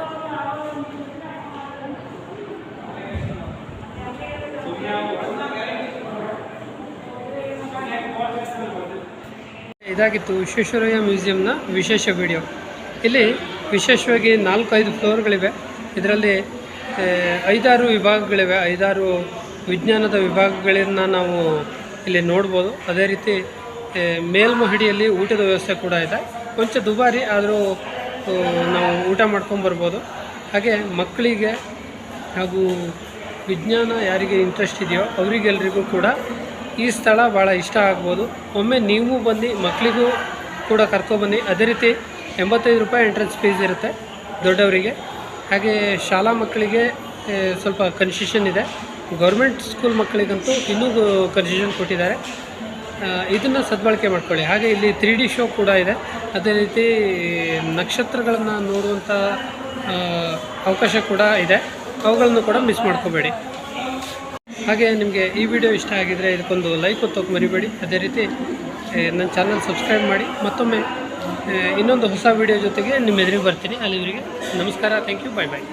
ಇದಾಗಿತ್ತು ವಿಶ್ವೇಶ್ವರಯ್ಯ ಮ್ಯೂಸಿಯಂನ ವಿಶೇಷ ವಿಡಿಯೋ. ಇಲ್ಲಿ ವಿಶೇಷವಾಗಿ 4-5 ಫ್ಲೋರ್ಗಳಿವೆ. ಇದರಲ್ಲಿ 5-6 ವಿಭಾಗಗಳಿವೆ. 5-6 ವಿಜ್ಞಾನದ ವಿಭಾಗಗಳನ್ನು ನಾವು ಇಲ್ಲಿ ನೋಡ್ಬೋದು. ಅದೇ ರೀತಿ ಮೇಲ್ಮಹಡಿಯಲ್ಲಿ ಊಟದ ವ್ಯವಸ್ಥೆ ಕೂಡ ಇದೆ. ಕೊಂಚ ದುಬಾರಿ, ಆದರೂ ನಾವು ಊಟ ಮಾಡ್ಕೊಂಬರ್ಬೋದು. ಹಾಗೆ ಮಕ್ಕಳಿಗೆ ಹಾಗೂ ವಿಜ್ಞಾನ ಯಾರಿಗೆ ಇಂಟ್ರೆಸ್ಟ್ ಇದೆಯೋ ಅವರಿಗೆಲ್ರಿಗೂ ಕೂಡ ಈ ಸ್ಥಳ ಭಾಳ ಇಷ್ಟ ಆಗ್ಬೋದು. ಒಮ್ಮೆ ನೀವು ಬನ್ನಿ, ಮಕ್ಕಳಿಗೂ ಕೂಡ ಕರ್ಕೊಬನ್ನಿ. ಅದೇ ರೀತಿ 85 ರೂಪಾಯಿ ಎಂಟ್ರೆನ್ಸ್ ಫೀಸ್ ಇರುತ್ತೆ ದೊಡ್ಡವರಿಗೆ. ಹಾಗೆ ಶಾಲಾ ಮಕ್ಕಳಿಗೆ ಸ್ವಲ್ಪ ಕನ್ಸೆಷನ್ ಇದೆ. ಗೌರ್ಮೆಂಟ್ ಸ್ಕೂಲ್ ಮಕ್ಕಳಿಗಂತೂ ಇನ್ನೂ ಕನ್ಸೆಷನ್ ಕೊಟ್ಟಿದ್ದಾರೆ. ಇದನ್ನು ಸದ್ಬಳಕೆ ಮಾಡ್ಕೊಳ್ಳಿ. ಹಾಗೆ ಇಲ್ಲಿ 3D ಶೋ ಕೂಡ ಇದೆ. ಅದೇ ರೀತಿ ನಕ್ಷತ್ರಗಳನ್ನು ನೋಡುವಂಥ ಅವಕಾಶ ಕೂಡ ಇದೆ. ಅವುಗಳನ್ನು ಕೂಡ ಮಿಸ್ ಮಾಡ್ಕೋಬೇಡಿ. ಹಾಗೆ ನಿಮಗೆ ಈ ವಿಡಿಯೋ ಇಷ್ಟ ಆಗಿದರೆ ಇದಕ್ಕೊಂದು ಲೈಕ್ ಒತ್ತೋಕೆ ಮರಿಬೇಡಿ. ಅದೇ ರೀತಿ ನನ್ನ ಚಾನಲ್ ಸಬ್ಸ್ಕ್ರೈಬ್ ಮಾಡಿ. ಮತ್ತೊಮ್ಮೆ ಇನ್ನೊಂದು ಹೊಸ ವಿಡಿಯೋ ಜೊತೆಗೆ ನಿಮ್ಮ ಎದುರಿಗೆ ಬರ್ತೀನಿ. ಅಲ್ಲಿವರೆಗೆ ನಮಸ್ಕಾರ, ಥ್ಯಾಂಕ್ ಯು, ಬಾಯ್ ಬಾಯ್.